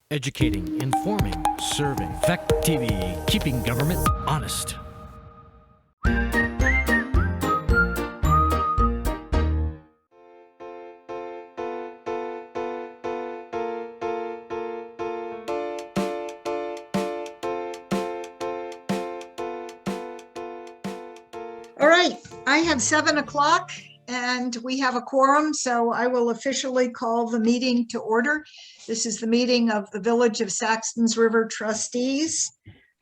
Educating, informing, serving. Fact TV, keeping government honest. All right, I have 7 o'clock and we have a quorum, so I will officially call the meeting to order. This is the meeting of the Village of Saxtons River Trustees.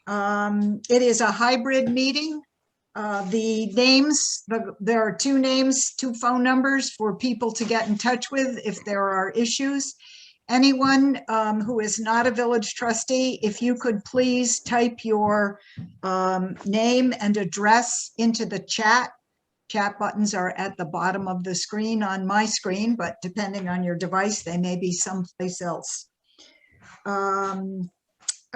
It is a hybrid meeting. The names, there are 2 names, 2 phone numbers for people to get in touch with if there are issues. Anyone who is not a village trustee, if you could please type your name and address into the chat. Chat buttons are at the bottom of the screen on my screen, but depending on your device, they may be someplace else.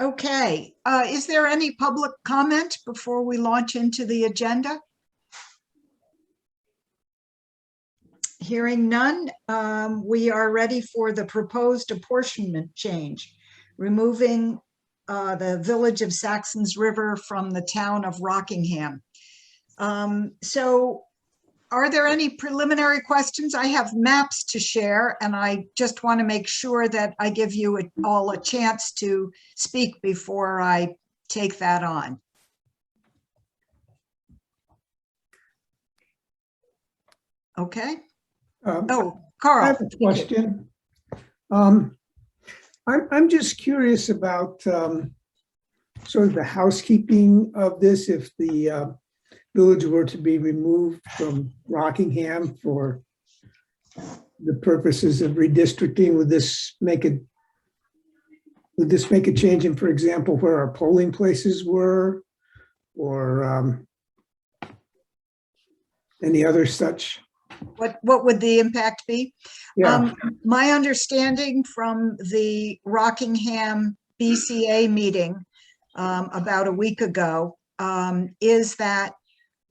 Okay, is there any public comment before we launch into the agenda? Hearing none, we are ready for the proposed apportionment change, removing the Village of Saxtons River from the town of Rockingham. So are there any preliminary questions? I have maps to share, and I just want to make sure that I give you all a chance to speak before I take that on. Okay. Carl. I have a question. I'm just curious about sort of the housekeeping of this. If the village were to be removed from Rockingham for the purposes of redistricting, would this make a change in, for example, where our polling places were, or any other such? What would the impact be? Yeah. My understanding from the Rockingham BCA meeting about a week ago is that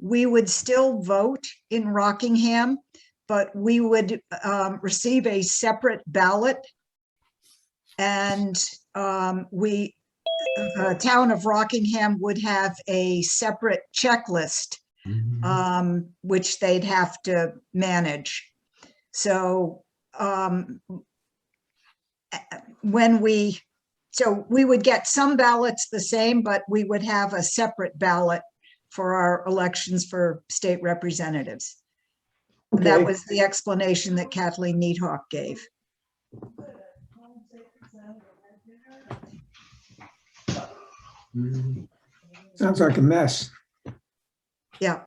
we would still vote in Rockingham, but we would receive a separate ballot, and the town of Rockingham would have a separate checklist which they'd have to manage. So we would get some ballots the same, but we would have a separate ballot for our elections for state representatives. Okay. That was the explanation that Kathleen Needhawk gave. Sounds like a mess. Yeah,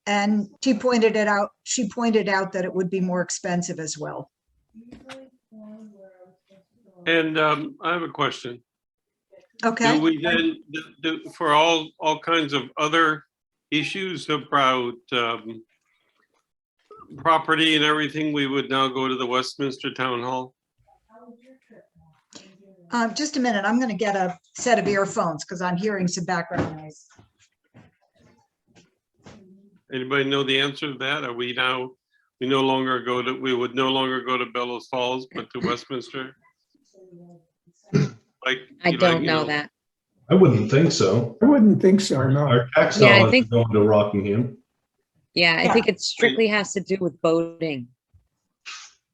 and she pointed it out. She pointed out that it would be more expensive as well. And I have a question. Okay. Do we then, for all kinds of other issues about property and everything, we would now go to the Westminster Town Hall? Just a minute. I'm going to get a set of earphones because I'm hearing some background noise. Anybody know the answer to that? Are we now, we would no longer go to Bellows Falls, but to Westminster? Like, I don't know that. I wouldn't think so. I wouldn't think so, no. Our tax Yeah, I dollars think- are going to Rockingham. Yeah, I think it strictly has to do with voting.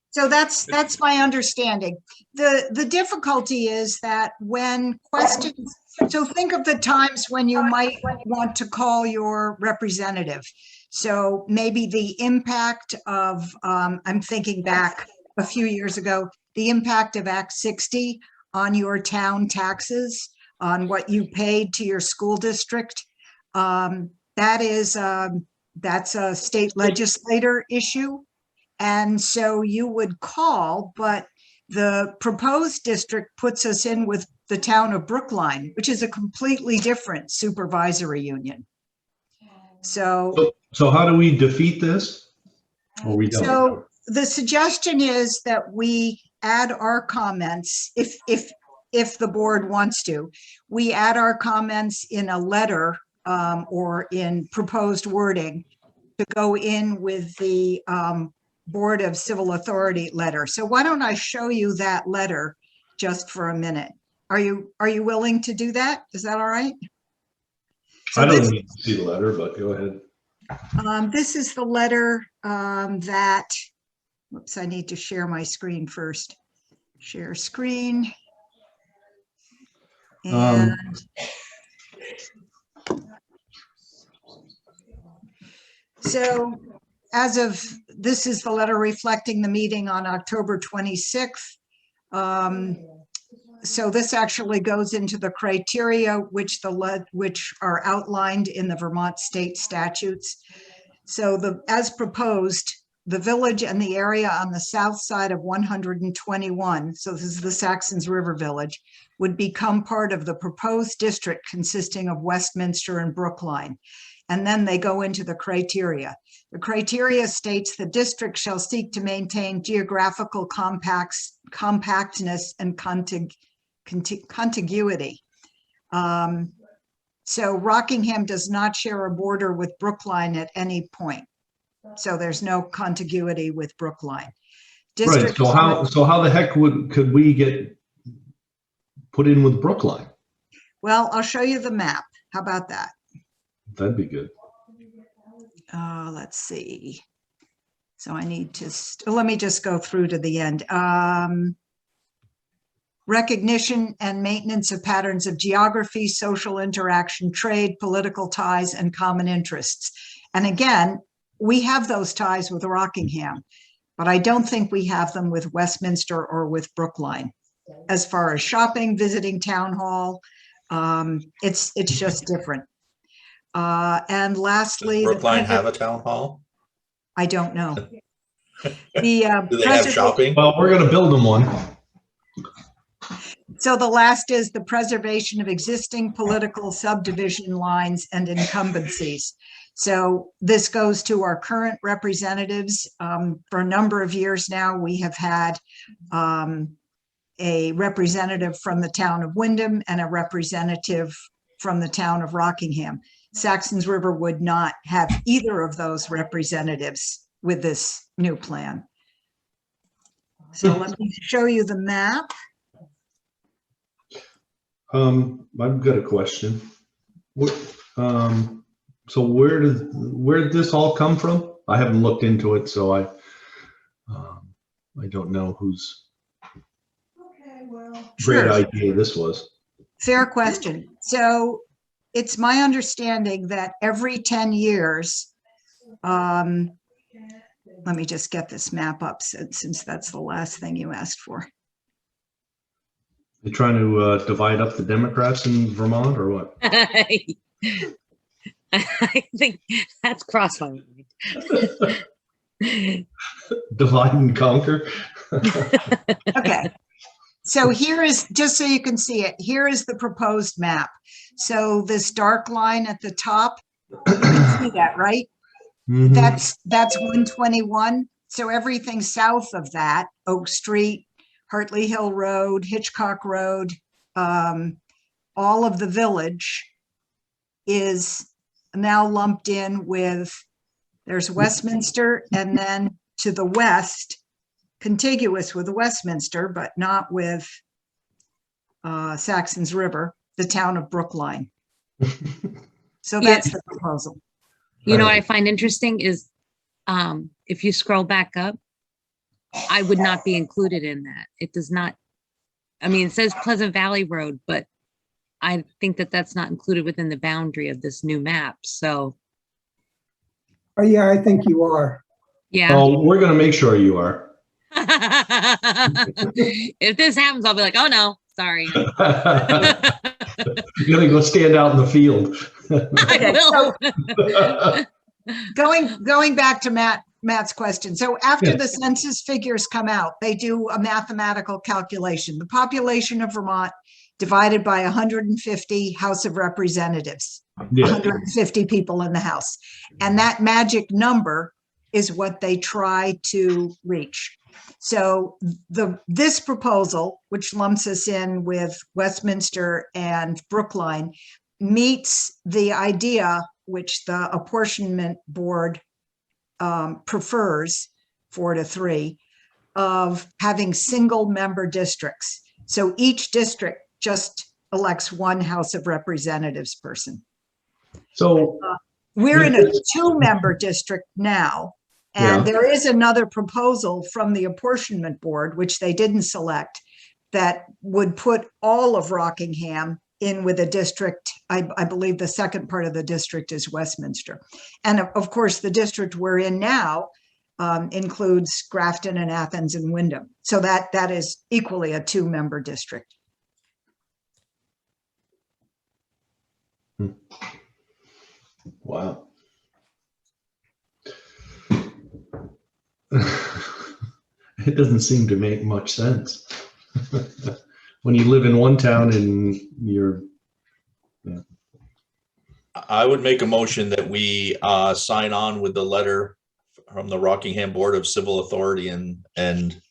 So that's my understanding. The difficulty is that when questions, so think of the times when you might want to call your representative. So maybe the impact of, I'm thinking back a few years ago, the impact of Act 60 on your town taxes, on what you paid to your school district. That's a state legislator issue. And so you would call, but the proposed district puts us in with the town of Brookline, which is a completely different supervisory union. So how do we defeat this? Or we don't? So the suggestion is that we add our comments, if the board wants to, we add our comments in a letter or in proposed wording to go in with the Board of Civil Authority letter. So why don't I show you that letter just for a minute. Are you willing to do that? Is that all right? So I don't this, need to see the letter, but go ahead. this is the letter that, whoops, I need to share my screen first. Share screen. And so this is the letter reflecting the meeting on October 26th. So this actually goes into the criteria which are outlined in the Vermont state statutes. So as proposed, the village and the area on the south side of 121, so this is the Saxtons River Village, would become part of the proposed district consisting of Westminster and Brookline. And then they go into the criteria. The criteria states the district shall seek to maintain geographical compactness and contiguity. So Rockingham does not share a border with Brookline at any point. So there's no contiguity with Brookline. Right, so how the heck could we get put in with Brookline? Well, I'll show you the map. How about that? That'd be good. Let's see. So I need to, let me just go through to the end. Recognition and maintenance of patterns of geography, social interaction, trade, political ties, and common interests. And again, we have those ties with Rockingham, but I don't think we have them with Westminster or with Brookline. As far as shopping, visiting town hall, it's just different. And lastly, does Brookline have a town hall? I don't know. Do they have shopping? Well, we're gonna build them one. So the last is the preservation of existing political subdivision lines and incumbencies. So this goes to our current representatives. For a number of years now, we have had a representative from the town of Wyndham and a representative from the town of Rockingham. Saxtons River would not have either of those representatives with this new plan. So let me show you the map. I've got a question. So where did this all come from? I haven't looked into it, so I don't know whose great idea this was. Fair question. So it's my understanding that every 10 years, let me just get this map up since that's the last thing you asked for. They're trying to divide up the Democrats in Vermont, or what? I think that's crossed my mind. Divide and conquer. Okay. So here is, just so you can see it, here is the proposed map. So this dark line at the top, you can see that, right? Mm-hmm. That's 121. So everything south of that, Oak Street, Hartley Hill Road, Hitchcock Road, all of the village is now lumped in with, there's Westminster, and then to the west, contiguous with Westminster, but not with Saxtons River, the town of Brookline. So that's the proposal. You know what I find interesting is if you scroll back up, I would not be included in that. It does not, I mean, it says Pleasant Valley Road, but I think that that's not included within the boundary of this new map. So. Oh, yeah, I think you are. Yeah. Oh, we're going to make sure you are. If this happens, I'll be like, oh no, sorry. You're going to go stand out in the field. I will. Going back to Matt's question. So after the census figures come out, they do a mathematical calculation. The population of Vermont divided by 150 House of Representatives, 150 people in the House. And that magic number is what they try to reach. So this proposal, which lumps us in with Westminster and Brookline, meets the idea which the apportionment board prefers, 4-3, of having single member districts. So each district just elects one House of Representatives person. So, We're in a two-member district now, and Yeah. there is another proposal from the apportionment board, which they didn't select, that would put all of Rockingham in with a district. I believe the second part of the district is Westminster. And of course, the district we're in now includes Grafton and Athens and Wyndham. So that is equally a two-member district. wow. It doesn't seem to make much sense. When you live in one town and you're, I would make a motion that we sign on with the letter from the Rockingham Board of Civil Authority and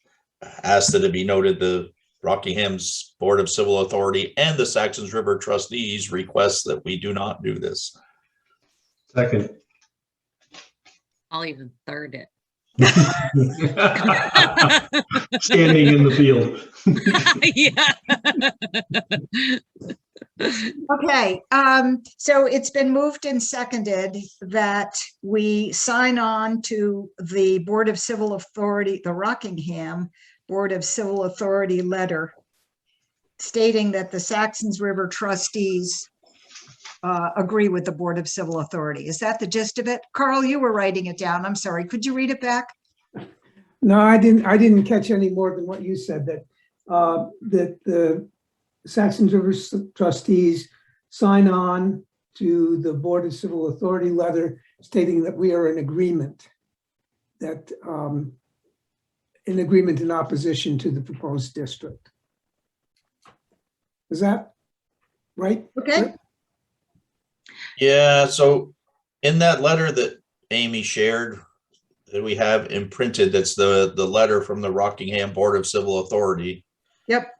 ask that it be noted the Rockingham's Board of Civil Authority and the Saxons River Trustees request that we do not do this. second. I'll even third it. Standing in the field. Yeah. Okay, so it's been moved and seconded that we sign on to the Board of Civil Authority, the Rockingham Board of Civil Authority letter stating that the Saxons River trustees agree with the Board of Civil Authority. Is that the gist of it? Carl, you were writing it down. I'm sorry. Could you read it back? No, I didn't catch any more than what you said, that the Saxons River trustees sign on to the Board of Civil Authority letter stating that we are in agreement, that in agreement in opposition to the proposed district. Is that right? Okay. Yeah, so in that letter that Amy shared, that we have imprinted, that's the letter from the Rockingham Board of Civil Authority. Yep.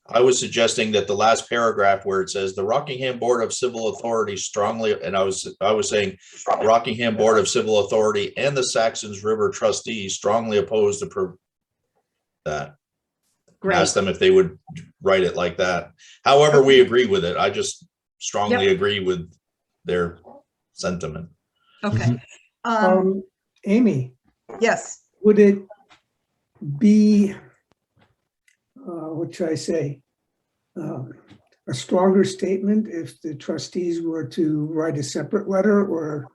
I was suggesting that the last paragraph where it says the Rockingham Board of Civil Authority strongly, and I was saying Rockingham Board of Civil Authority and the Saxons River trustees strongly oppose that. Great. Ask them if they would write it like that. However, we agree with it. I just strongly agree with their sentiment. Okay. Amy, Yes. would it be, what should I say, a stronger statement if the trustees were to write a separate letter, or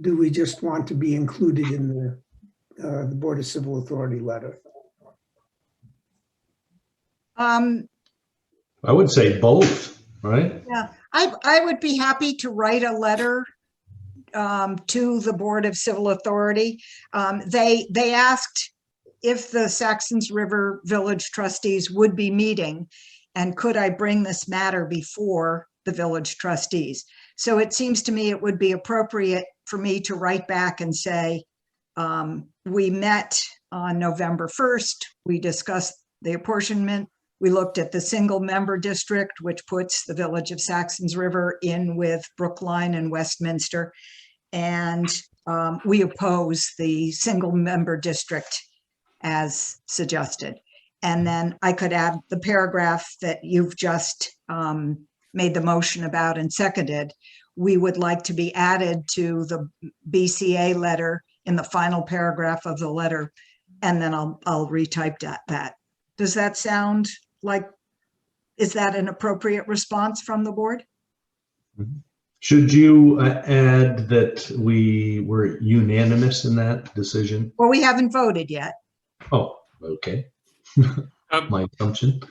do we just want to be included in the Board of Civil Authority letter? I would say both, right? Yeah, I would be happy to write a letter to the Board of Civil Authority. They asked if the Saxons River Village trustees would be meeting, and could I bring this matter before the village trustees? So it seems to me it would be appropriate for me to write back and say, we met on November 1st. We discussed the apportionment. We looked at the single member district, which puts the village of Saxons River in with Brookline and Westminster. And we oppose the single member district as suggested. And then I could add the paragraph that you've just made the motion about and seconded. We would like to be added to the BCA letter in the final paragraph of the letter. And then I'll retype that. Does that sound like, is that an appropriate response from the board? Should you add that we were unanimous in that decision? Well, we haven't voted yet. Oh, okay. My assumption.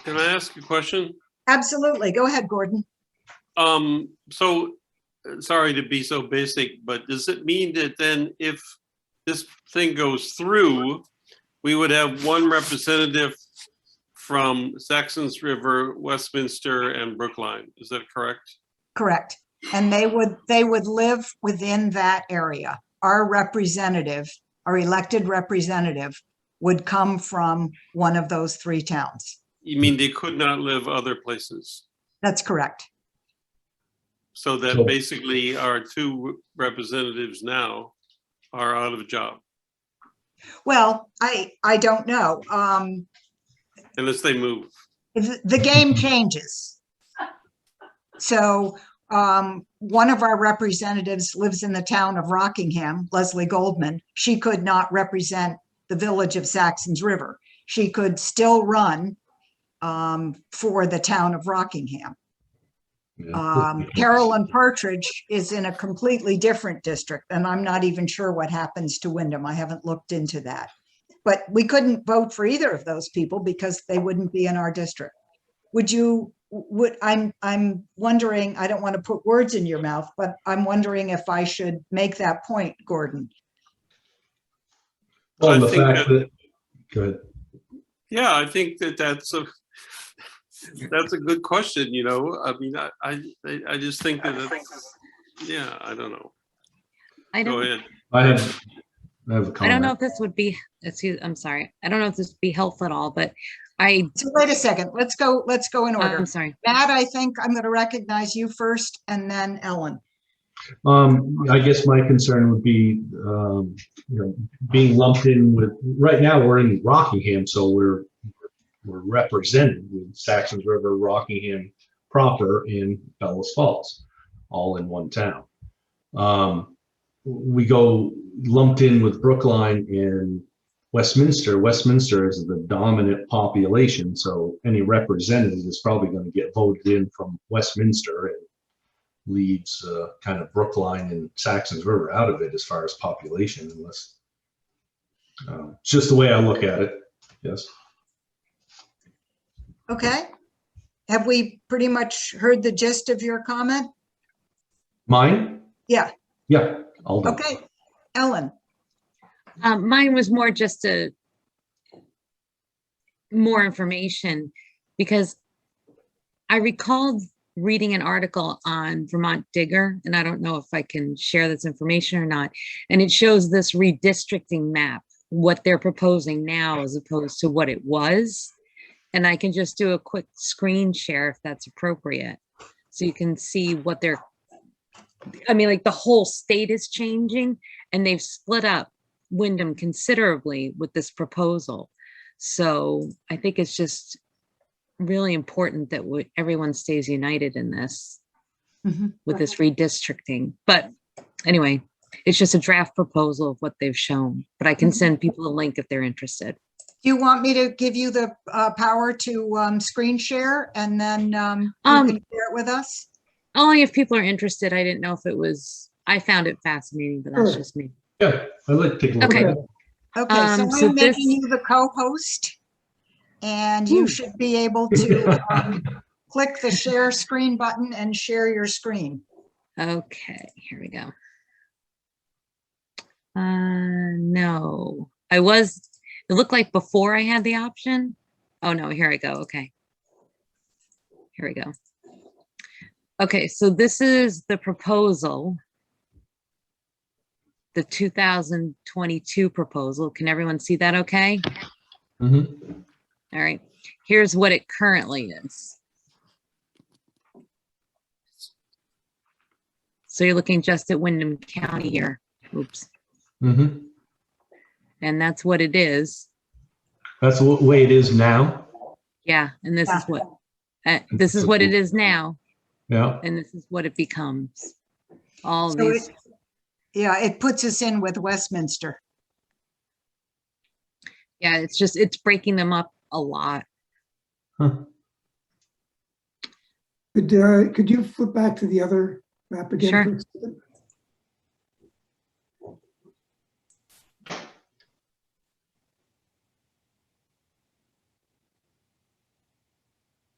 Can I ask a question? Absolutely. Go ahead, Gordon. So sorry to be so basic, but does it mean that then if this thing goes through, we would have one representative from Saxons River, Westminster, and Brookline? Is that correct? Correct. And they would live within that area. Our representative, our elected representative, would come from one of those three towns. You mean they could not live other places? That's correct. So that basically our two representatives now are out of a job. Well, I don't know. unless they move. The game changes. So one of our representatives lives in the town of Rockingham, Leslie Goldman. She could not represent the village of Saxons River. She could still run for the town of Rockingham. Carolyn Partridge is in a completely different district, and I'm not even sure what happens to Wyndham. I haven't looked into that. But we couldn't vote for either of those people because they wouldn't be in our district. I'm wondering, I don't want to put words in your mouth, but I'm wondering if I should make that point, Gordon. Well, I the think fact that, go ahead. Yeah, I think that's a good question. You know, I mean, I just think that it's, yeah, I don't know. Go ahead. I have a comment. I don't know if this would be, I'm sorry. I don't know if this would be helpful at all, but So wait a second. Let's go in order. I'm sorry. Matt, I think I'm going to recognize you first, and then Ellen. I guess my concern would be, being lumped in with, right now we're in Rockingham, so we're represented with Saxons River, Rockingham proper, and Bellows Falls, all in one town. We go lumped in with Brookline and Westminster. Westminster is the dominant population, so any representative is probably going to get voted in from Westminster and leaves kind of Brookline and Saxons River out of it as far as population, unless it's just the way I look at it. Yes. Okay. Have we pretty much heard the gist of your comment? Mine? Yeah. Yeah. All done. Okay. Ellen. Mine was more just more information, because I recalled reading an article on Vermont Digger, and I don't know if I can share this information or not. And it shows this redistricting map, what they're proposing now as opposed to what it was. And I can just do a quick screen share if that's appropriate. So you can see what like the whole state is changing, and they've split up Wyndham considerably with this proposal. So I think it's just really important that everyone stays united in this with this redistricting. But anyway, it's just a draft proposal of what they've shown, but I can send people a link if they're interested. Do you want me to give you the power to screen share, and then you can share it with us? Only if people are interested. I didn't know if it was, I found it fascinating, but that's just me. Yeah, I'd like to take a look at it. Okay, so I'm making you the co-host, and you should be able to click the share screen button and share your screen. Okay, here we go. No, it looked like before I had the option. Oh no, here I go. Okay. Here we go. Okay, so this is the proposal. The 2022 proposal. Can everyone see that okay? Mm-hmm. All right, here's what it currently is. So you're looking just at Wyndham County here. Oops. Mm-hmm. And that's what it is. That's the way it is now. Yeah, and this is what it is now. Yeah. And this is what it becomes. All So these. it puts us in with Westminster. Yeah, it's breaking them up a lot. Huh. Could you flip back to the other map again? Sure. Please?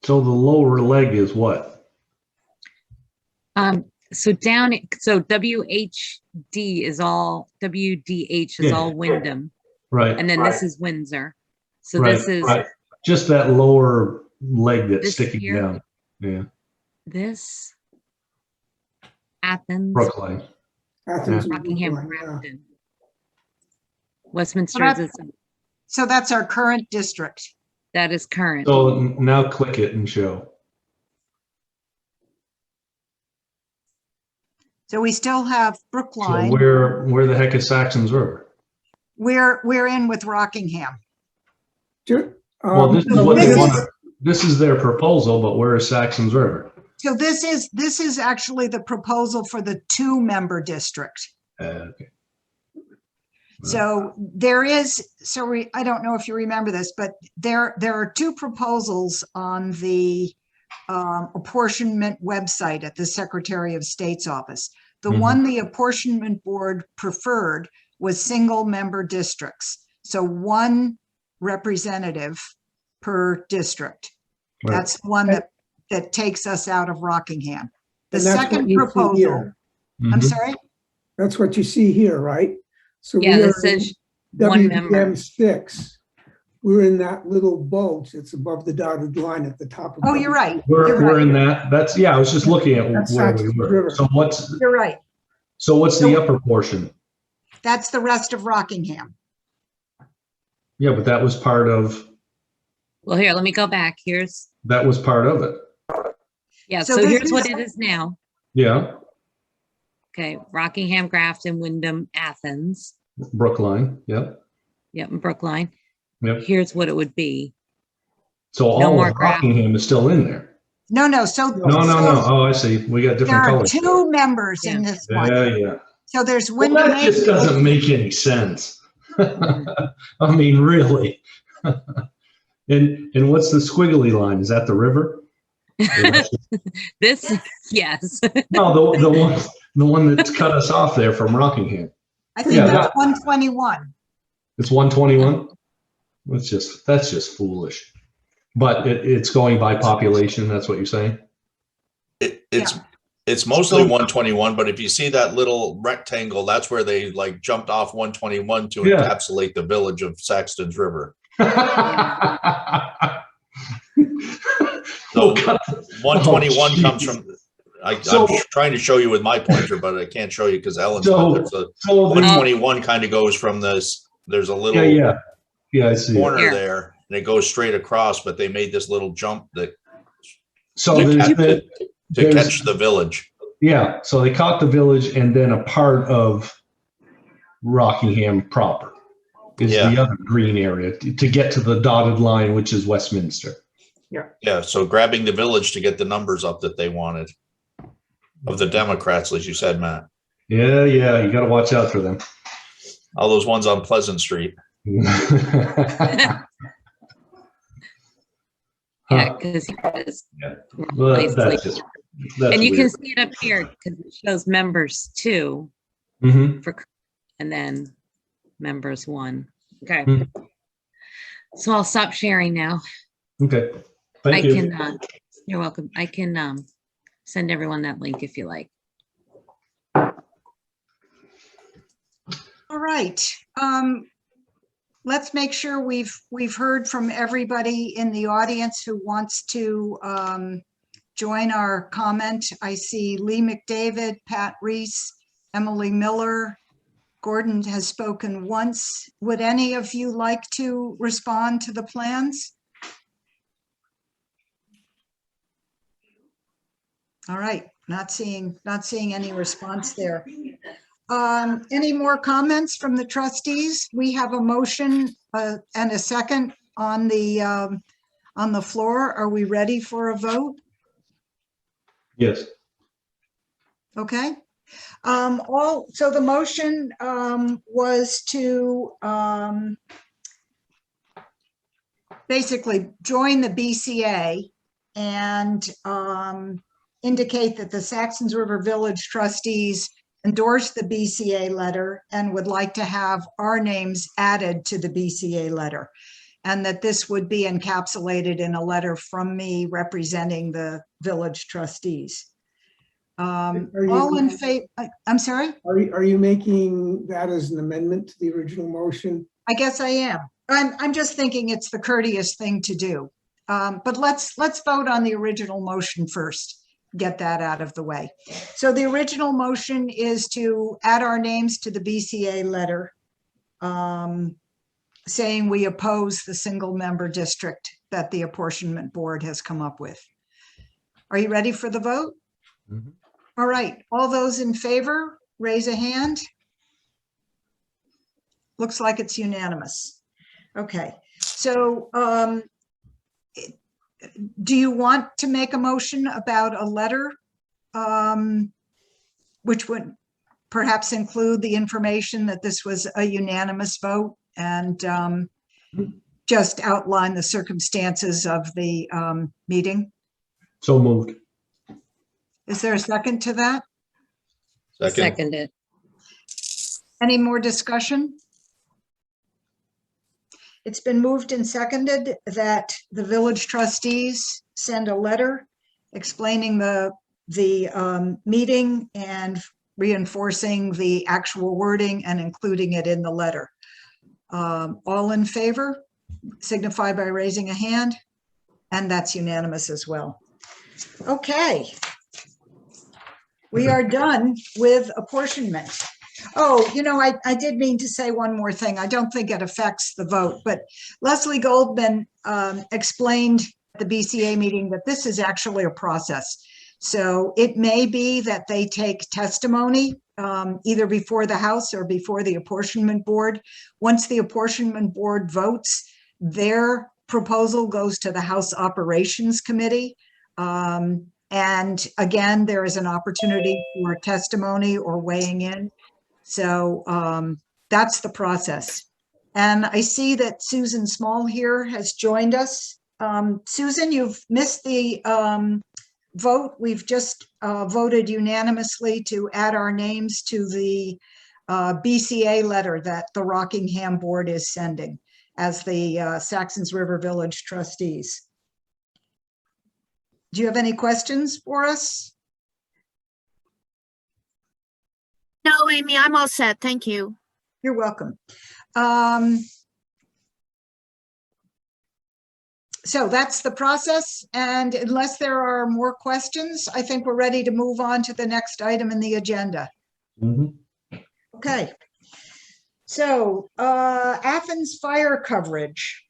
So the lower leg is what? So WHD is all, WDH is all Wyndham. Right. And then this is Windsor. So right, this is right. Just that lower leg that's this sticking here. down. Yeah. This Athens, Brookline. Athens, Rockingham, Brookline, yeah. Grafton. Westminster is So that's our current district. that is current. So now click it and show. So we still have So Brookline. where the heck is Saxons River? We're in with Rockingham. Well, this is So what they this want. is- This is their proposal, but where is Saxon's River? So this is actually the proposal for the 2-member district. Okay. So there is, I don't know if you remember this, but there are 2 proposals on the apportionment website at the Secretary of State's office. The Mhm. one the apportionment board preferred was single-member districts. So 1 representative per district. Right. That's the one that takes us out of Rockingham. The And that's what second you see proposal, here. I'm Mhm. sorry? That's what you see here, right? So Yeah, we that are says in one member. WBM 6. We're in that little bulge that's above the dotted line at the top of. Oh, you're right. We're, You're we're right. in that. That's, yeah, I was just looking at That's where we Saxon's were. River. So what's You're right. the upper portion? That's the rest of Rockingham. Yeah, but that was part of, Well, here, let me go back. that was part of it. Yeah, So so this here's what is- it is now. Yeah, Okay, Rockingham, Grafton, Wyndham, Athens. Brookline, yep, Yep, and Brookline. yep. Here's what it would be. So No all more of Rockingham is still in there. No. So No. Oh, I see. We got there different are colors. 2 members in Yeah. this one. Yeah. So there's Well, Wyndham. that just doesn't make any sense. I mean, really. And what's the squiggly line? Is that the river? This, yes. No, the one that's cut us off there from Rockingham. I think Yeah, that's 121. It's 121. That's just foolish. But it's going by population. That's what you're saying. It's mostly 121, but if you see that little rectangle, that's where they like jumped off 121 to Yeah. encapsulate the village of Saxtons River. So 121 comes from, I'm trying to show you with my pointer, but I can't show you because Ellen's not there. So 121 kind of goes from this, there's a little Yeah, I see. corner Here. there and it goes straight across, but they made this little jump that So to there's catch the village. Yeah, so they caught the village and then a part of Rockingham proper is the other green area to get to the dotted line, which is Westminster. Yeah, so grabbing the village to get the numbers up that they wanted of the Democrats, as you said, Matt. Yeah, you got to watch out for them. All those ones on Pleasant Street. Yeah, because Well, that's just, and you can weird. see it up here because it shows members 2 Mhm. for, and then members 1. Okay. Mhm. So I'll stop sharing now. Okay, I thank you. can, you're welcome. I can send everyone that link if you like. All right. Let's make sure we've heard from everybody in the audience who wants to join our comment. I see Lee McDavid, Pat Reese, Emily Miller. Gordon has spoken once. Would any of you like to respond to the plans? All right, not seeing any response there. Any more comments from the trustees? We have a motion and a second on the floor. Are we ready for a vote? Yes. Okay. So the motion was to basically join the BCA and indicate that the Saxtons River Village trustees endorse the BCA letter and would like to have our names added to the BCA letter. And that this would be encapsulated in a letter from me representing the village trustees. All in favor, I'm sorry? Are you making that as an amendment to the original motion? I guess I am. I'm just thinking it's the courteous thing to do. But let's vote on the original motion first, get that out of the way. So the original motion is to add our names to the BCA letter, saying we oppose the single member district that the apportionment board has come up with. Are you ready for the vote? Mhm. All right, all those in favor, raise a hand. Looks like it's unanimous. Okay, So do you want to make a motion about a letter? Which would perhaps include the information that this was a unanimous vote and just outline the circumstances of the meeting. So moved. Is there a second to that? Second, Second it. Any more discussion? It's been moved and seconded that the village trustees send a letter explaining the meeting and reinforcing the actual wording and including it in the letter. All in favor, signify by raising a hand, and that's unanimous as well. Okay. We are done with apportionment. Oh, you know, I did mean to say one more thing. I don't think it affects the vote, but Leslie Goldman explained at the BCA meeting that this is actually a process. So it may be that they take testimony either before the House or before the apportionment board. Once the apportionment board votes, their proposal goes to the House Operations Committee. And again, there is an opportunity for testimony or weighing in. So that's the process. And I see that Susan Small here has joined us. Susan, you've missed the vote. We've just voted unanimously to add our names to the BCA letter that the Rockingham board is sending as the Saxons River Village trustees. Do you have any questions for us? No, Amy, I'm all set. Thank you. You're welcome. So that's the process. And unless there are more questions, I think we're ready to move on to the next item in the agenda. Okay. So Athens fire coverage.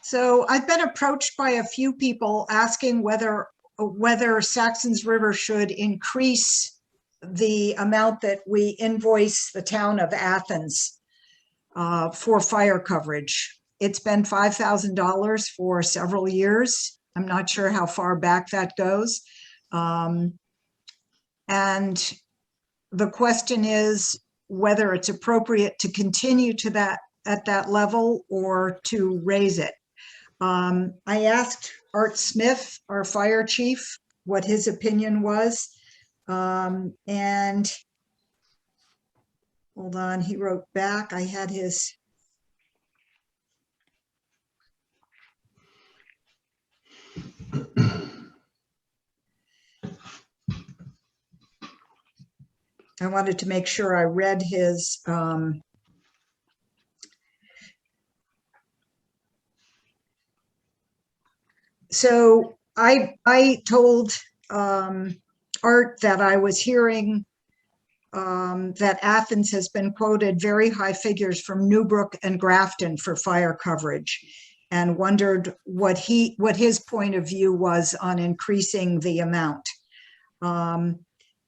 So I've been approached by a few people asking whether Saxons River should increase the amount that we invoice the town of Athens for fire coverage. It's been $5,000 for several years. I'm not sure how far back that goes. And the question is whether it's appropriate to continue to that at that level or to raise it. I asked Art Smith, our fire chief, what his opinion was. And hold on, he wrote back. I had his. I wanted to make sure I read his. So I told Art that I was hearing that Athens has been quoted very high figures from Newbrook and Grafton for fire coverage, and wondered what his point of view was on increasing the amount.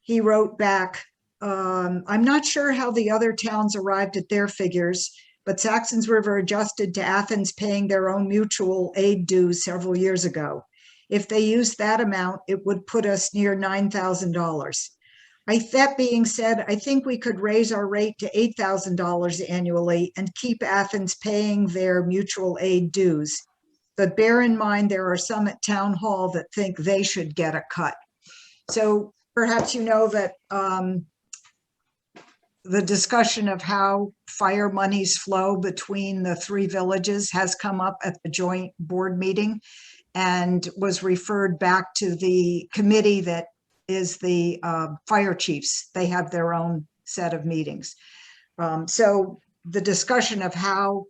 He wrote back, I'm not sure how the other towns arrived at their figures, but Saxons River adjusted to Athens paying their own mutual aid dues several years ago. If they used that amount, it would put us near $9,000. That being said, I think we could raise our rate to $8,000 annually and keep Athens paying their mutual aid dues. But bear in mind, there are some at Town Hall that think they should get a cut. So perhaps you know that the discussion of how fire monies flow between the three villages has come up at the joint board meeting and was referred back to the committee that is the fire chiefs. They have their own set of meetings. So the discussion of how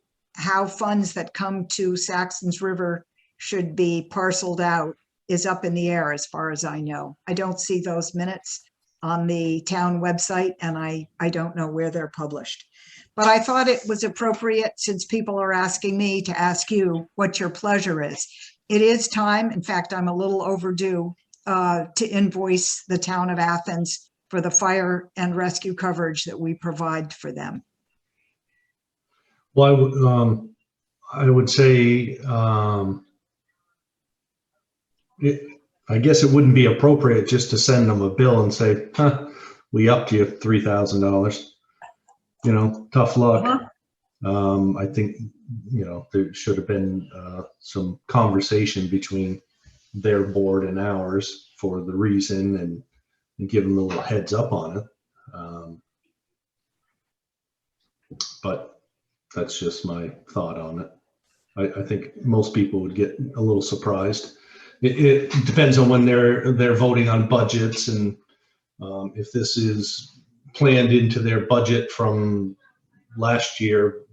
funds that come to Saxons River should be parceled out is up in the air as far as I know. I don't see those minutes on the town website, and I don't know where they're published. But I thought it was appropriate, since people are asking me, to ask you what your pleasure is. It is time, in fact, I'm a little overdue to invoice the town of Athens for the fire and rescue coverage that we provide for them. Well, I would say, I guess it wouldn't be appropriate just to send them a bill and say, huh, we upped you $3,000. You know, tough luck. Uh-huh. I think, you know, there should have been some conversation between their board and ours for the reason, and give them a little heads up on it. But that's just my thought on it. I think most people would get a little surprised. It depends on when they're voting on budgets, and if this is planned into their budget from last year,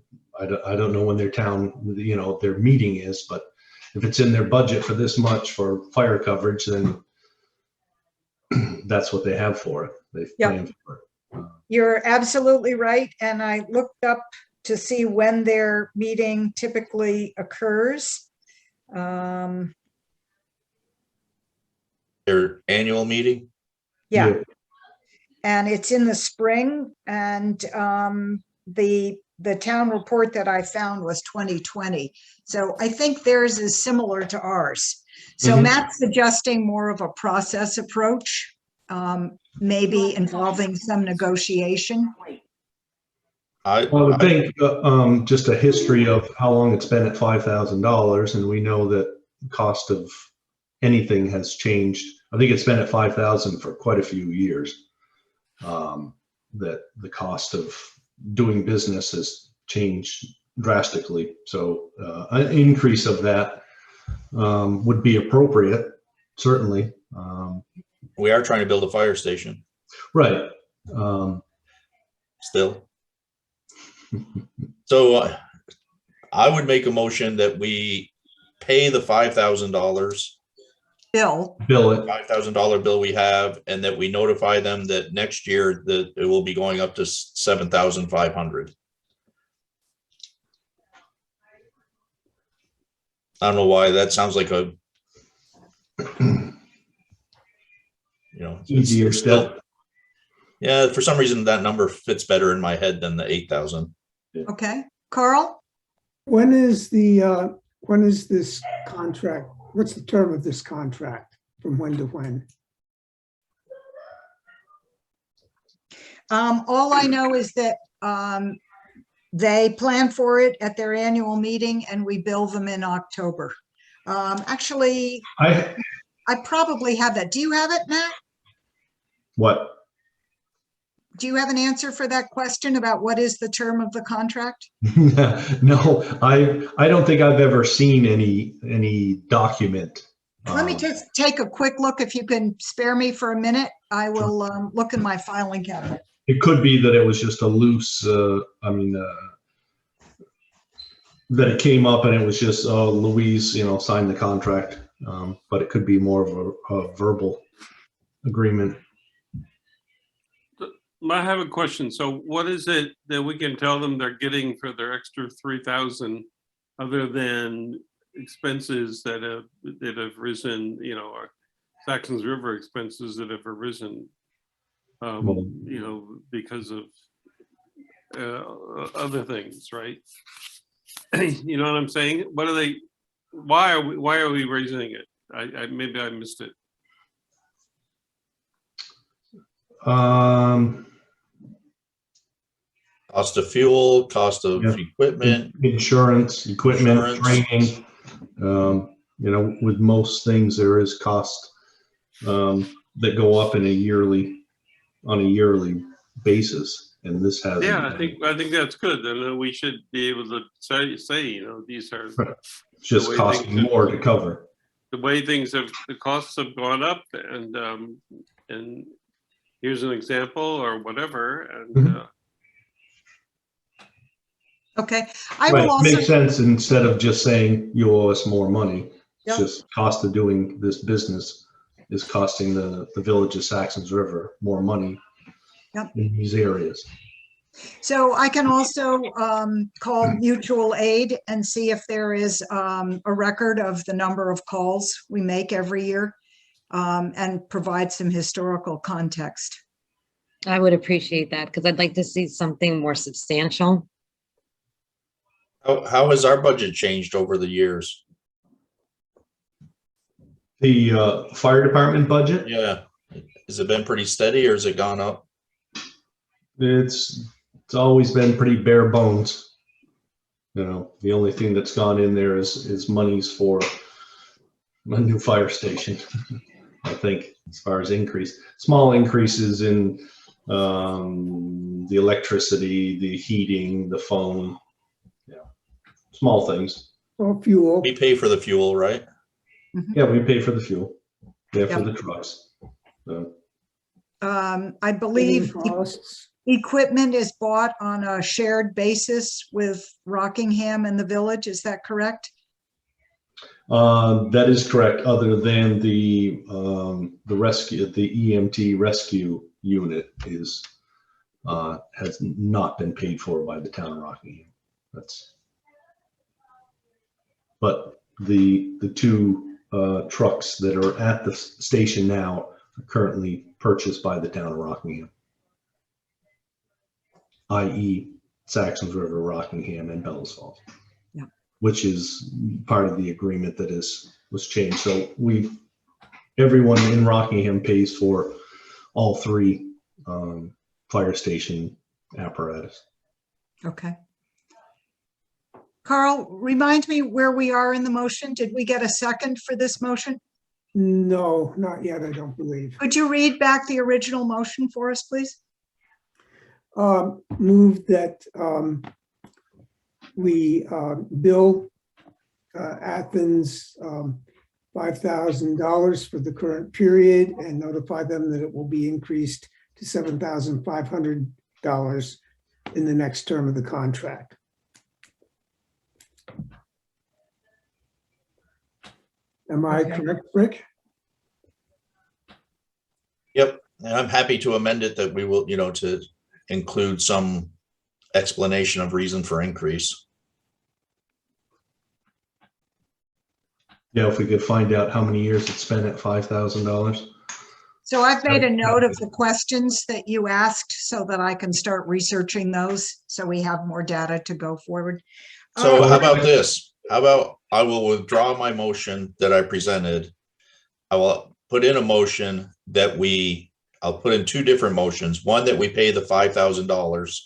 I don't know when their town, you know, their meeting is, but if it's in their budget for this much for fire coverage, then that's what they have for it. They've Yep. planned for it. You're absolutely right. And I looked up to see when their meeting typically occurs. Their annual meeting? Yeah. And it's in the spring, and the town report that I found was 2020. So I think theirs is similar to ours. So Matt's suggesting more of a process approach, maybe involving some negotiation. I would think just a history of how long it's been at $5,000, and we know that the cost of anything has changed. I think it's been at 5,000 for quite a few years. That the cost of doing business has changed drastically. So an increase of that would be appropriate, certainly. We are trying to build a fire station Right. still. So I would make a motion that we pay the $5,000 Bill, Bill it. $5,000 bill we have, and that we notify them that next year that it will be going up to 7,500. I don't know why that sounds like a, you know, Easier still. step. Yeah, for some reason that number fits better in my head than the 8,000. okay. Carl? When is this contract? What's the term of this contract? From when to when? All I know is that they plan for it at their annual meeting, and we bill them in October. Actually, I probably have that. Do you have it, Matt? what? Do you have an answer for that question about what is the term of the contract? No, I don't think I've ever seen any document. Let me just take a quick look. If you can spare me for a minute, I will look in my filing cabinet. It could be that it was just a loose, that it came up and it was just, Louise, you know, signed the contract. But it could be more of a verbal agreement. I have a question. So what is it that we can tell them they're getting for their extra 3,000 other than expenses that have risen, you know, or Saxons River expenses that have arisen, you know, because of other things, right? You know what I'm saying? What are they, why are we raising it? Maybe I missed it. Cost of fuel, cost of equipment, Insurance, equipment, Insurance. training. You know, with most things, there is cost that go up on a yearly basis, and this has. Yeah, I think that's good. And we should be able to say, you know, these are It's just costing more to cover. the way things have, the costs have gone up, and here's an example or whatever, and Okay, I Right, will also. makes sense instead of just saying you owe us more money. Yep. It's just cost of doing this business is costing the village of Saxons River more money in these areas. So I can also call mutual aid and see if there is a record of the number of calls we make every year, and provide some historical context. I would appreciate that because I'd like to see something more substantial. How has our budget changed over the years? The fire department budget, Yeah. Has it been pretty steady or has it gone up? it's always been pretty bare bones. You know, the only thing that's gone in there is monies for a new fire station. I think as far as increase, small increases in the electricity, the heating, the phone, small things. Or fuel. We pay for the fuel, right? Yeah, we pay for the fuel. Yeah, for Yep. the trucks. So, I believe Costs. equipment is bought on a shared basis with Rockingham and the village. Is that correct? that is correct, other than the rescue, the EMT rescue unit is has not been paid for by the town of Rockingham. But the two trucks that are at the station now are currently purchased by the town of Rockingham, i.e. Saxons River, Rockingham, and Bellows Falls. Yeah. Which is part of the agreement that was changed. So everyone in Rockingham pays for all three fire station apparatus. Okay. Carl, remind me where we are in the motion. Did we get a second for this motion? No, not yet, I don't believe. Could you read back the original motion for us, please? Move that we bill Athens $5,000 for the current period and notify them that it will be increased to $7,500 in the next term of the contract. Am I Okay. correct, Rick? Yep. And I'm happy to amend it that we will, to include some explanation of reason for increase. Yeah, if we could find out how many years it's been at $5,000. So I've made a note of the questions that you asked so that I can start researching those, so we have more data to go forward. So how about this? How about I will withdraw my motion that I presented. I will put in a motion that I'll put in two different motions. One that we pay the $5,000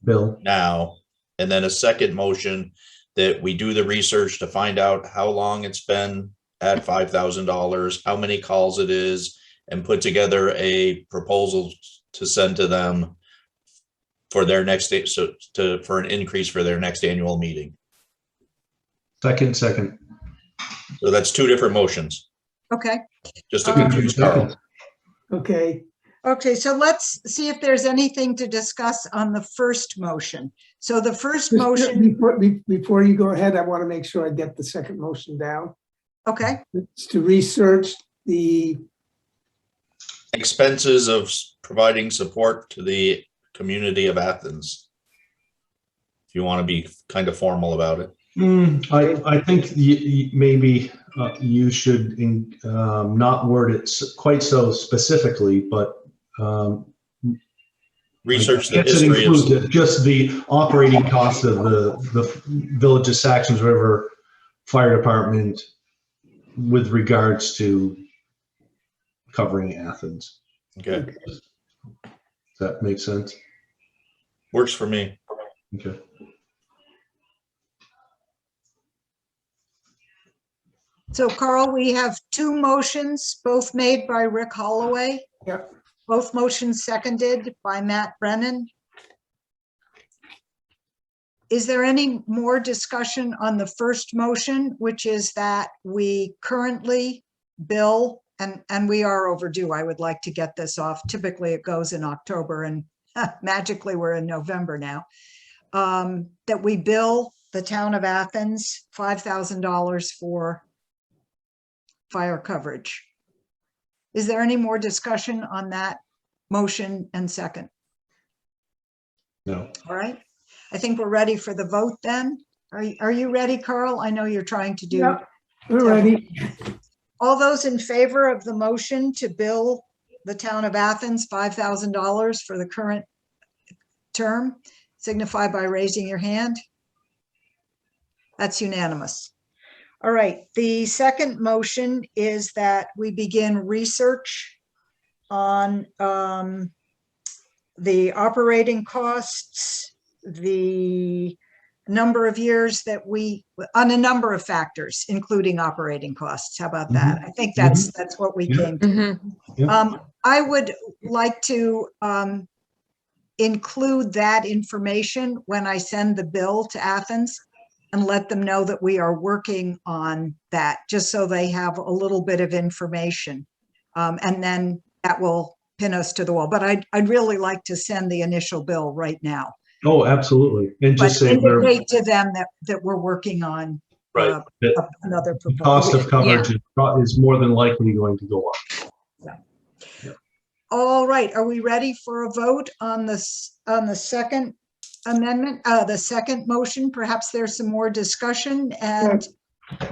Bill, now, and then a second motion that we do the research to find out how long it's been at $5,000, how many calls it is, and put together a proposal to send to them for their next, for an increase for their next annual meeting. second. So that's two different motions, Okay, just to confuse Carl. Okay, okay, so let's see if there's anything to discuss on the first motion. So the first Just motion, before you go ahead, I want to make sure I get the second motion down. okay, It's to research the, Expenses of providing support to the community of Athens. If you want to be kind of formal about it. I think maybe you should not word it quite so specifically, but Research the I guess it history includes of, just the operating costs of the Village of Saxons River Fire Department with regards to covering Athens. okay, Does that make sense? works for me. Okay. so Carl, we have two motions, both made by Rick Holloway. Yep. Both motions seconded by Matt Brennan. Is there any more discussion on the first motion, which is that we currently bill, and we are overdue. I would like to get this off. Typically it goes in October and magically we're in November now. That we bill the town of Athens $5,000 for fire coverage. Is there any more discussion on that motion and second? No. All right. I think we're ready for the vote then. Are you ready, Carl? I know you're trying to do. Yep. We're ready. All those in favor of the motion to bill the town of Athens $5,000 for the current term, signify by raising your hand. That's unanimous. All right, the second motion is that we begin research on the operating costs, the number of years that on a number of factors, including operating costs. How about that? I think that's what we came to. Mhm. I would like to include that information when I send the bill to Athens and let them know that we are working on that, just so they have a little bit of information. And then that will pin us to the wall. But I'd really like to send the initial bill right now. Oh, absolutely. And But just say we're, indicate to them that we're working on right, that another the cost proposal. of coverage is more than likely going to go up. All right, are we ready for a vote on this, on the second amendment, the second motion? Perhaps there's some more discussion and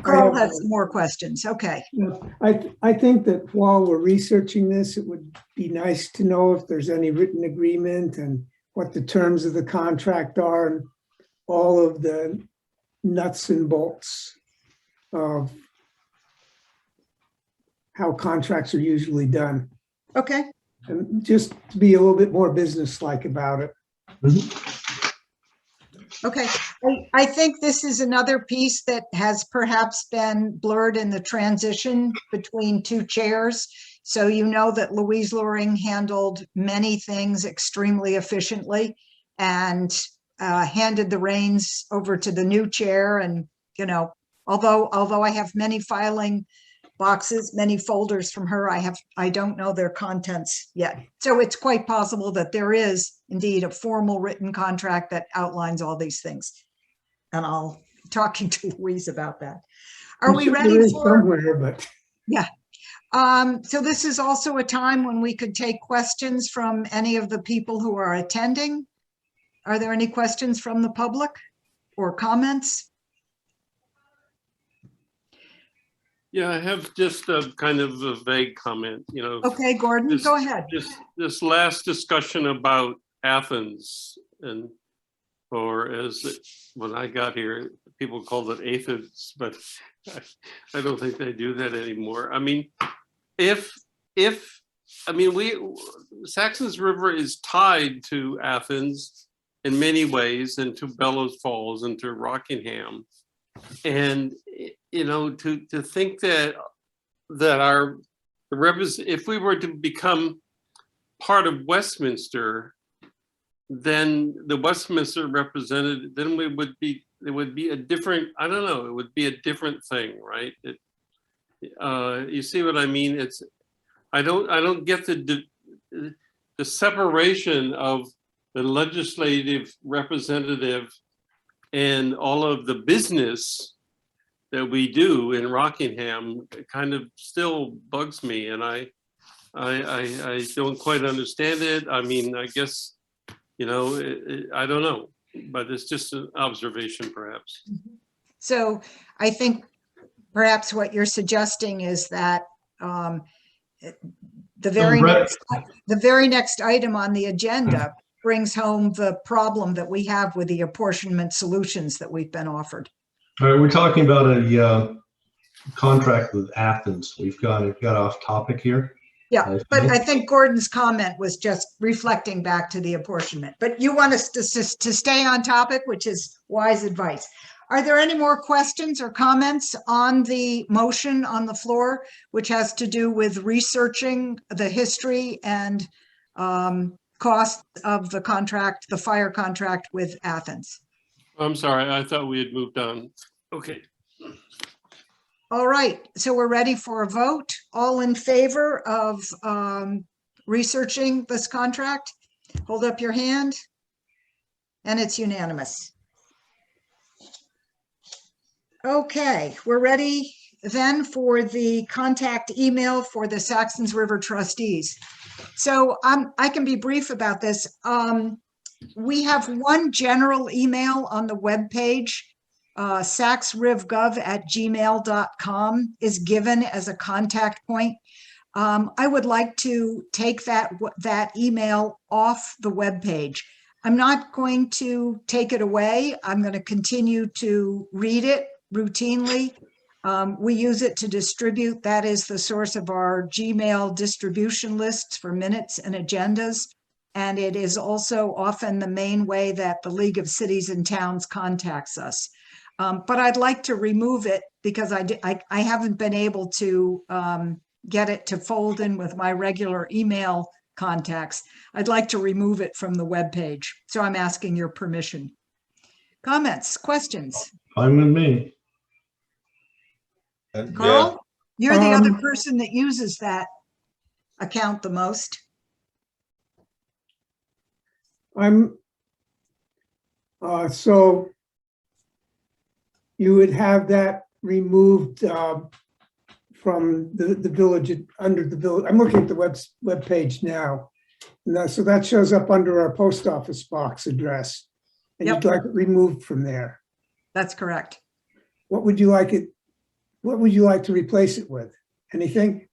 Carl has some more questions. Okay. I think that while we're researching this, it would be nice to know if there's any written agreement and what the terms of the contract are and all of the nuts and bolts of how contracts are usually done. Okay. And just to be a little bit more businesslike about it. Okay. I think this is another piece that has perhaps been blurred in the transition between two chairs. So you know that Louise Loring handled many things extremely efficiently and handed the reins over to the new chair. And, you know, although I have many filing boxes, many folders from her, I don't know their contents yet. So it's quite possible that there is indeed a formal written contract that outlines all these things. And I'll be talking to Louise about that. Are we ready for somewhere, but yeah. So this is also a time when we could take questions from any of the people who are attending. Are there any questions from the public or comments? Yeah, I have just a kind of a vague comment, you know. Okay, Gordon, go ahead. This last discussion about Athens, and or when I got here, people called it Athens, but I don't think they do that anymore. I mean, Saxons River is tied to Athens in many ways, and to Bellows Falls and to Rockingham. And, you know, to think that if we were to become part of Westminster, then the Westminster representative, then it would be a different, I don't know, it would be a different thing, right? You see what I mean? I don't get the separation of the legislative representative and all of the business that we do in Rockingham kind of still bugs me, and I don't quite understand it. I mean, I guess, you know, I don't know, but it's just an observation perhaps. So I think perhaps what you're suggesting is that the very next item on the agenda brings home the problem that we have with the apportionment solutions that we've been offered. All right, we're talking about a contract with Athens. We've got off topic here. Yeah, but I think Gordon's comment was just reflecting back to the apportionment. But you want us to stay on topic, which is wise advice. Are there any more questions or comments on the motion on the floor, which has to do with researching the history and cost of the contract, the fire contract with Athens? I'm sorry, I thought we had moved on. Okay. All right, so we're ready for a vote. All in favor of researching this contract? Hold up your hand. And it's unanimous. Okay, we're ready then for the contact email for the Saxtons River trustees. So I can be brief about this. We have one general email on the webpage. saxrivgov@gmail.com is given as a contact point. I would like to take that email off the webpage. I'm not going to take it away. I'm going to continue to read it routinely. We use it to distribute. That is the source of our Gmail distribution lists for minutes and agendas. And it is also often the main way that the League of Cities and Towns contacts us. But I'd like to remove it because I haven't been able to get it to fold in with my regular email contacts. I'd like to remove it from the webpage. So I'm asking your permission. Comments, questions? Fine with me. And yeah, Carl, you're the other Um, person that uses that account the most. So you would have that removed from the village, under the village. I'm looking at the web page now. So that shows up under our post office box address. And Yep. you'd like it removed from there. That's correct. What would you like to replace it with? Anything?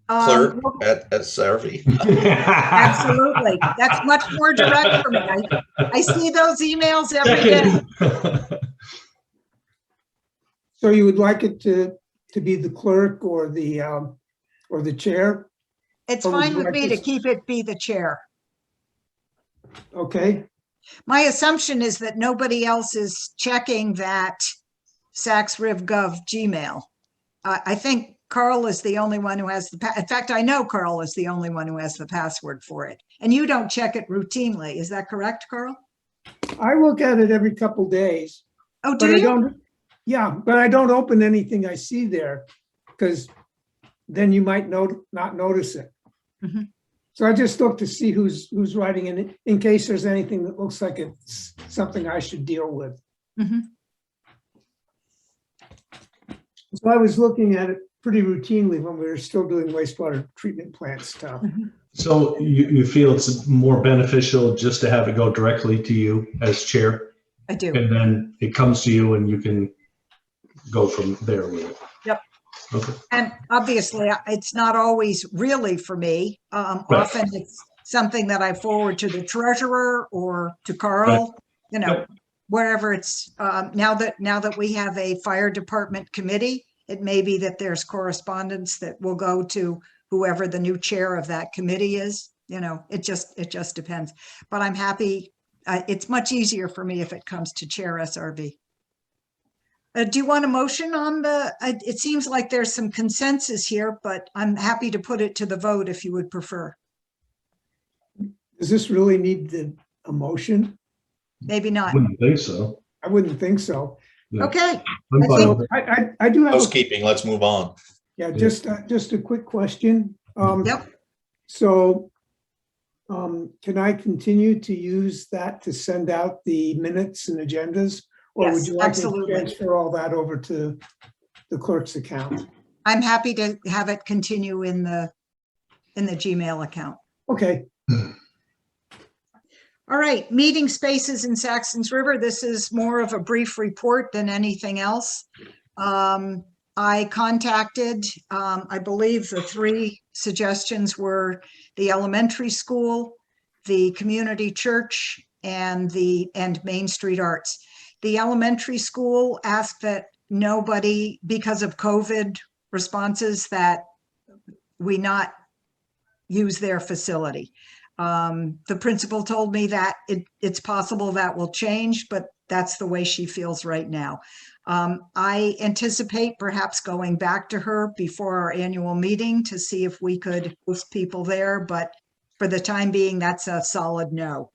clerk Well, at SRV. absolutely. That's much more direct for me. I see those emails every day. So you would like it to be the clerk or the chair? It's Or would fine you with like me to this- keep it be the chair. Okay, My assumption is that nobody else is checking that SaxRivGov Gmail. I think Carl is the only one who has in fact, I know Carl is the only one who has the password for it. And you don't check it routinely. Is that correct, Carl? I look at it every couple days, Oh, but do I you? don't, yeah, but I don't open anything I see there because then you might not notice it. Mhm. So I just look to see who's writing in case there's anything that looks like it's something I should deal with. Mhm. So I was looking at it pretty routinely when we were still doing wastewater treatment plant stuff. So you feel it's more beneficial just to have it go directly to you as chair, I do. and then it comes to you and you can go from there with it? Yep. Okay. And obviously, it's not always really for me. Often it's something that I forward to the treasurer or to Carl, Yep. wherever it's, now that we have a fire department committee, it may be that there's correspondence that will go to whoever the new chair of that committee is. It just depends. But I'm happy. It's much easier for me if it comes to Chair SRV. Do you want a motion on it seems like there's some consensus here, but I'm happy to put it to the vote if you would prefer. Does this really need a motion? Maybe not. Wouldn't think so. I wouldn't think so. No. Okay, I'm I fine think- with it. I do have, Housekeeping, let's move on. just a quick question. Yep. So can I continue to use that to send out the minutes and agendas? Or would Yes, you like me absolutely. to transfer all that over to the clerk's account? I'm happy to have it continue in the Gmail account. Okay, All right, meeting spaces in Saxtons River. This is more of a brief report than anything else. I contacted, I believe the three suggestions were the elementary school, the community church, and Main Street Arts. The elementary school asked that nobody, because of COVID responses, that we not use their facility. The principal told me that it's possible that will change, but that's the way she feels right now. I anticipate perhaps going back to her before our annual meeting to see if we could host people there, but for the time being, that's a solid no.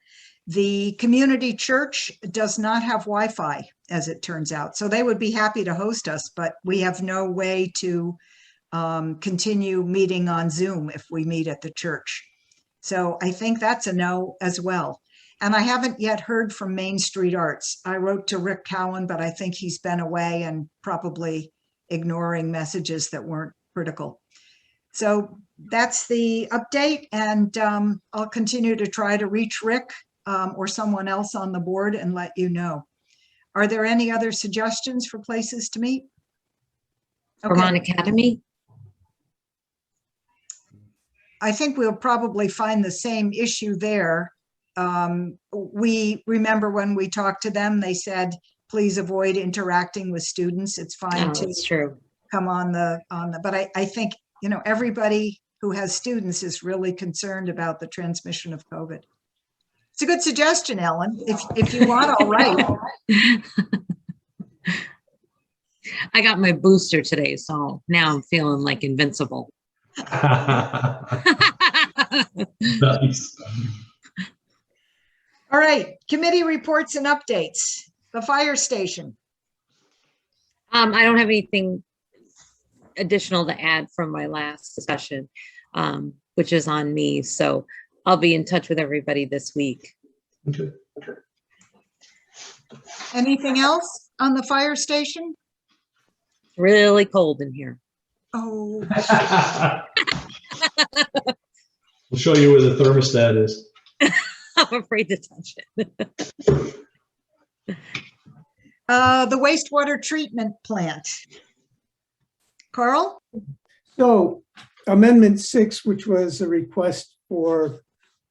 The community church does not have Wi-Fi, as it turns out, so they would be happy to host us, but we have no way to continue meeting on Zoom if we meet at the church. So I think that's a no as well. And I haven't yet heard from Main Street Arts. I wrote to Rick Cowan, but I think he's been away and probably ignoring messages that weren't critical. So that's the update, and I'll continue to try to reach Rick or someone else on the board and let you know. Are there any other suggestions for places to meet? Vermont Academy. I think we'll probably find the same issue there. We remember when we talked to them, they said, please avoid interacting with students. It's fine Oh, to that's true. come on the, but I think, you know, everybody who has students is really concerned about the transmission of COVID. It's a good suggestion, Ellen. If you want, I'll write. I got my booster today, so now I'm feeling like invincible. Nice. All right, committee reports and updates. The fire station. I don't have anything additional to add from my last discussion, which is on me. So I'll be in touch with everybody this week. Okay. Anything else on the fire station? It's really cold in here. Oh, We'll show you where the thermostat is. I'm afraid to touch it. the wastewater treatment plant. Carl? So Amendment 6, which was a request for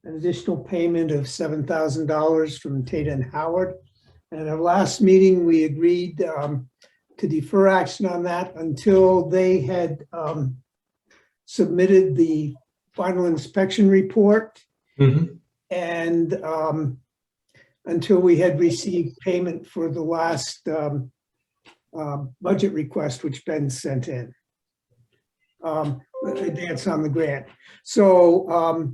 an additional payment of $7,000 from Tata and Howard. At our last meeting, we agreed to defer action on that until they had submitted the final inspection report Mhm. and until we had received payment for the last budget request, which Ben sent in. Advance on the grant. So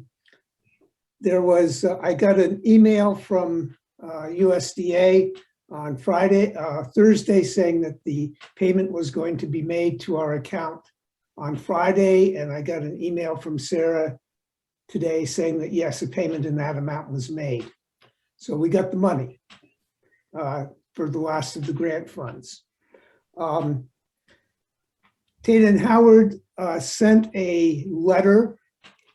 there was, I got an email from USDA on Thursday, saying that the payment was going to be made to our account on Friday. And I got an email from Sarah today saying that yes, a payment in that amount was made. So we got the money for the last of the grant funds. Tata and Howard sent a letter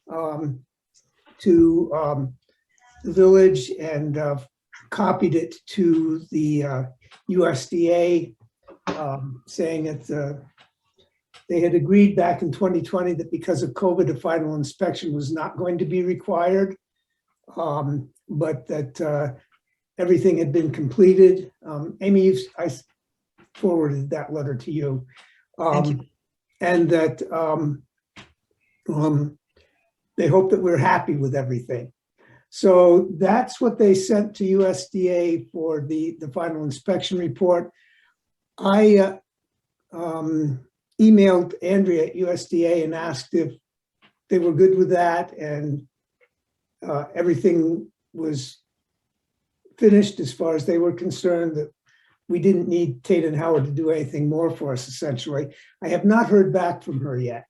to the village and copied it to the USDA, saying that they had agreed back in 2020 that because of COVID, a final inspection was not going to be required, but that everything had been completed. Amy, I forwarded that letter to you. Thank you. And that they hope that we're happy with everything. So that's what they sent to USDA for the final inspection report. I emailed Andrea at USDA and asked if they were good with that, and everything was finished as far as they were concerned, that we didn't need Tate and Howard to do anything more for us, essentially. I have not heard back from her yet.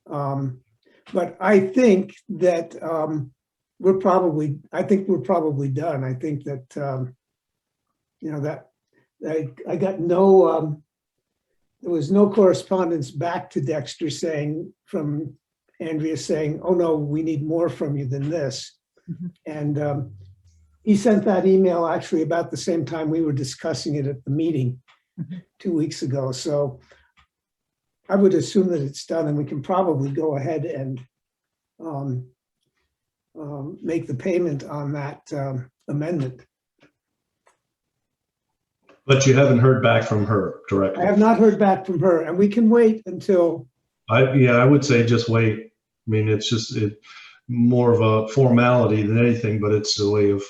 But I think that we're probably done. I think that, you know, that I got no, there was no correspondence back to Dexter from Andrea saying, oh no, we need more from you than this. Mhm. And he sent that email actually about the same time we were discussing it at the meeting 2 weeks ago. So I would assume that it's done, and we can probably go ahead and make the payment on that amendment. But you haven't heard back from her I directly. have not heard back from her, and we can wait until, I would say just wait. I mean, it's just more of a formality than anything, but it's a way of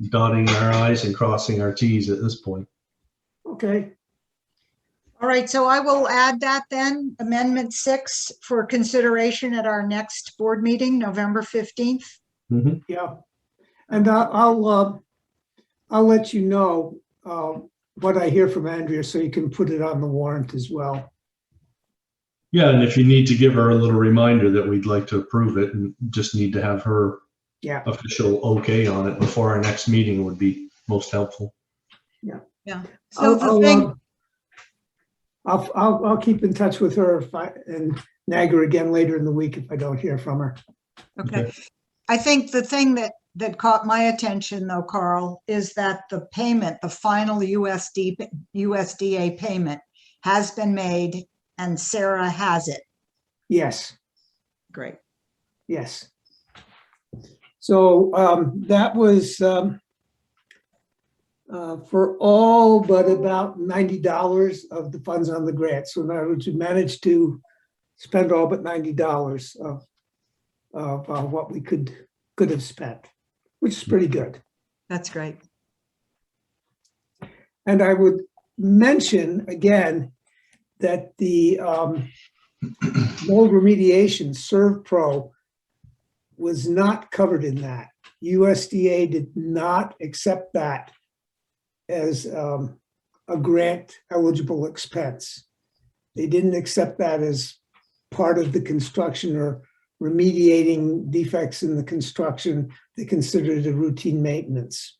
dotting our I's and crossing our T's at this point. okay, All right, so I will add that then, Amendment 6 for consideration at our next board meeting, November 15th. Mhm. yeah. And I'll let you know what I hear from Andrea, so you can put it on the warrant as well. Yeah, and if you need to give her a little reminder that we'd like to approve it, and just need to have her Yeah, official okay on it before our next meeting would be most helpful. So the thing, I'll keep in touch with her and nag her again later in the week if I don't hear from her. okay. I think the thing that caught my attention though, Carl, is that the payment, the final USDA payment has been made and Sarah has it. Yes, Great. yes. So that was for all but about $90 of the funds on the grant. So in other words, we managed to spend all but $90 of what we could have spent, which is pretty good. That's great. And I would mention again that the mold remediation ServPro was not covered in that. USDA did not accept that as a grant eligible expense. They didn't accept that as part of the construction or remediating defects in the construction. They considered it a routine maintenance.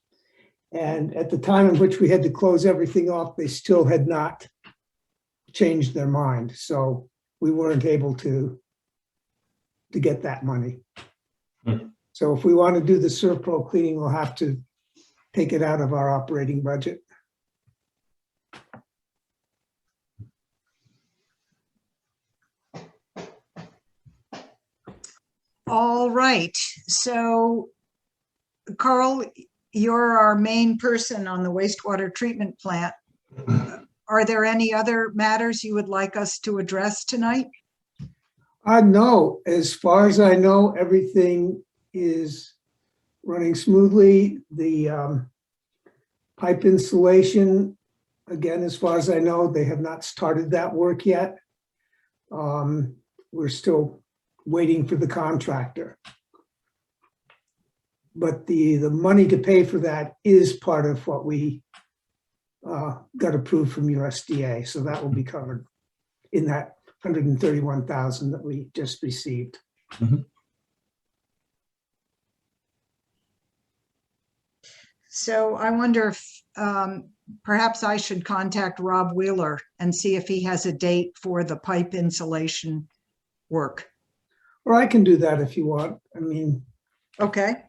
And at the time in which we had to close everything off, they still had not changed their mind. So we weren't able to get that money. So if we want to do the ServPro cleaning, we'll have to take it out of our operating budget. All right. So, Carl, you're our main person on the wastewater treatment plant. Are there any other matters you would like us to address tonight? No, as far as I know, everything is running smoothly. The pipe installation, again, as far as I know, they have not started that work yet. We're still waiting for the contractor. But the money to pay for that is part of what we got approved from USDA. So that will be covered in that $131,000 that we just received. Mhm. So I wonder if perhaps I should contact Rob Wheeler and see if he has a date for the pipe insulation work. Or I can do that if you want. I mean, Okay,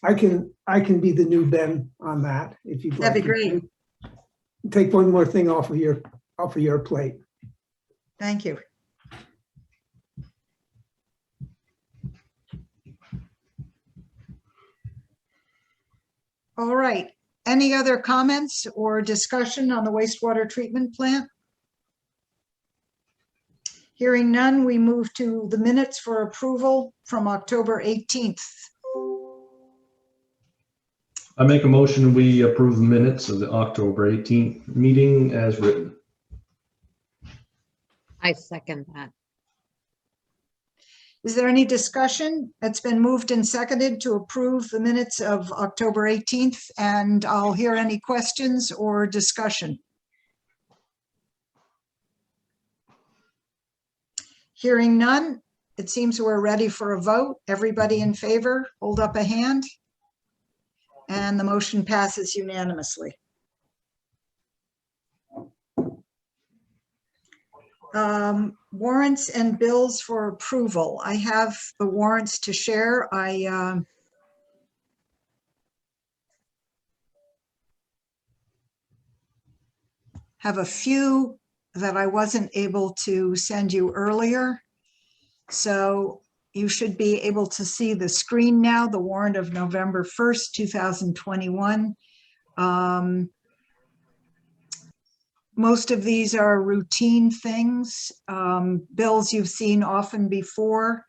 I can be the new Ben on that if you'd like. that'd be great. Take one more thing off of your plate. Thank you. All right. Any other comments or discussion on the wastewater treatment plant? Hearing none, we move to the minutes for approval from October 18th. I make a motion, we approve the minutes of the October 18th meeting as written. I second that. Is there any discussion? It's been moved and seconded to approve the minutes of October 18th, and I'll hear any questions or discussion. Hearing none, it seems we're ready for a vote. Everybody in favor, hold up a hand. And the motion passes unanimously. Warrants and bills for approval. I have the warrants to share. I have a few that I wasn't able to send you earlier. So you should be able to see the screen now, the warrant of November 1st, 2021. Most of these are routine things, bills you've seen often before.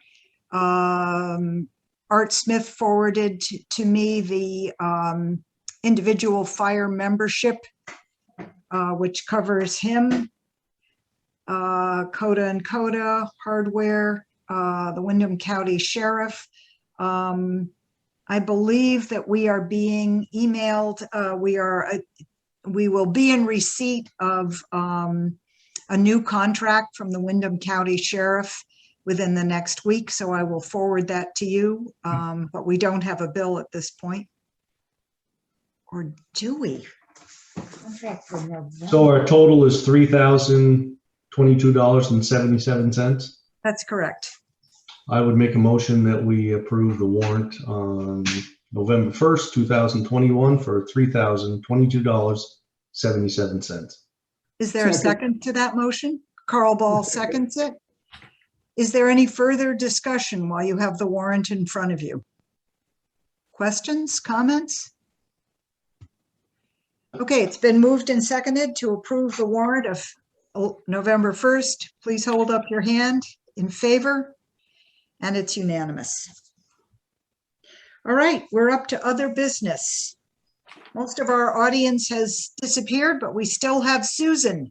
Art Smith forwarded to me the individual fire membership, which covers him, Coda and Coda, hardware, the Windham County Sheriff. I believe that we are being emailed. We will be in receipt of a new contract from the Windham County Sheriff within the next week, so I will forward that to you. But we don't have a bill at this point. Or do we? So our total is $3,022.77. That's correct. I would make a motion that we approve the warrant on November 1st, 2021 for $3,022.77. Is there a second to that motion? Carl Ball seconds it. Is there any further discussion while you have the warrant in front of you? Questions, comments? Okay, it's been moved and seconded to approve the warrant of November 1st. Please hold up your hand in favor, and it's unanimous. All right, we're up to other business. Most of our audience has disappeared, but we still have Susan,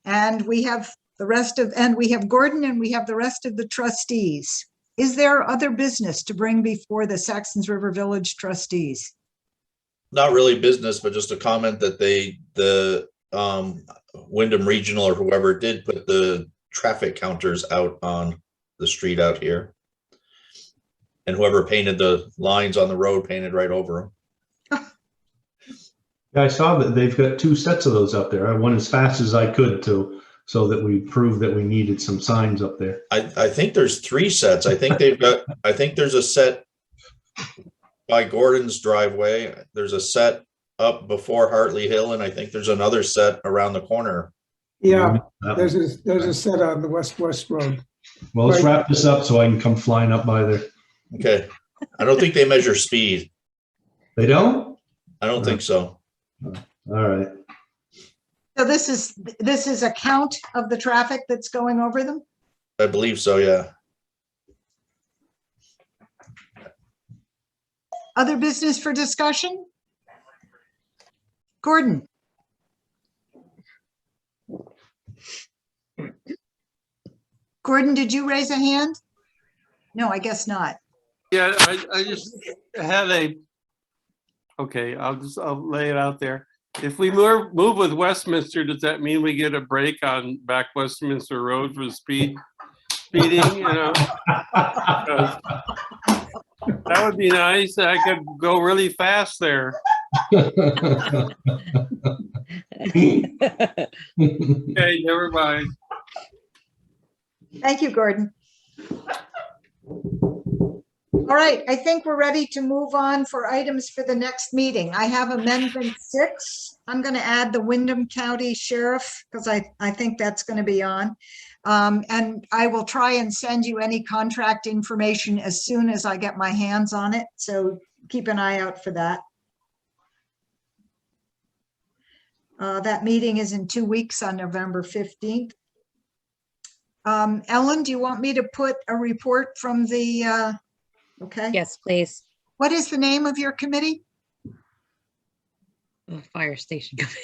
and we have we have Gordon, and we have the rest of the trustees. Is there other business to bring before the Saxtons River Village trustees? Not really business, but just a comment that the Wyndham Regional or whoever did put the traffic counters out on the street out here. And whoever painted the lines on the road painted right over them. Yeah, I saw that they've got 2 sets of those up there. I went as fast as I could so that we proved that we needed some signs up there. I think there's 3 sets. I think there's a set by Gordon's driveway. There's a set up before Hartley Hill, and I think there's another set around the corner. Yeah, there's a set on the West Road. Well, let's wrap this up so I can come flying up by there. Okay. I don't think they measure speed. They don't? I don't think so. All right. So this is a count of the traffic that's going over them? I believe so, yeah. Other business for discussion? Gordon? Gordon, did you raise a hand? No, I guess not. Yeah, I just had okay, I'll lay it out there. If we move with Westminster, does that mean we get a break on back Westminster Road for speeding, you know? That would be nice. I could go really fast there. Okay, never mind. Thank you, Gordon. All right, I think we're ready to move on for items for the next meeting. I have Amendment 6. I'm going to add the Wyndham County Sheriff because I think that's going to be on. And I will try and send you any contract information as soon as I get my hands on it. So keep an eye out for that. That meeting is in 2 weeks on November 15th. Ellen, do you want me to put a report from the, okay? Yes, please. What is the name of your committee? The Fire Station Committee.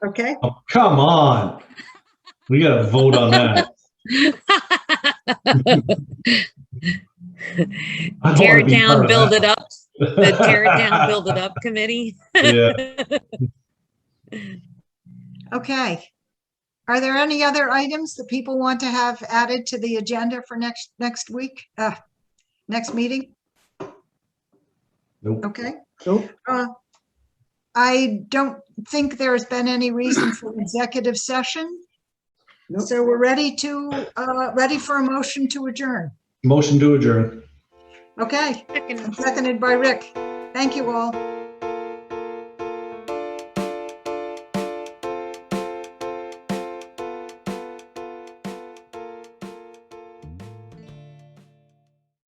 Okay, Oh, come on. We got to vote on that. Tear it down, build it up. The Tear It Down, Build It Up Committee. Yeah. okay. Are there any other items that people want to have added to the agenda for next week? Next meeting? Nope. Okay. Nope. I don't think there's been any reason for executive session. Nope. So we're ready for a motion to adjourn. Motion to adjourn. Okay, Second. seconded by Rick. Thank you all.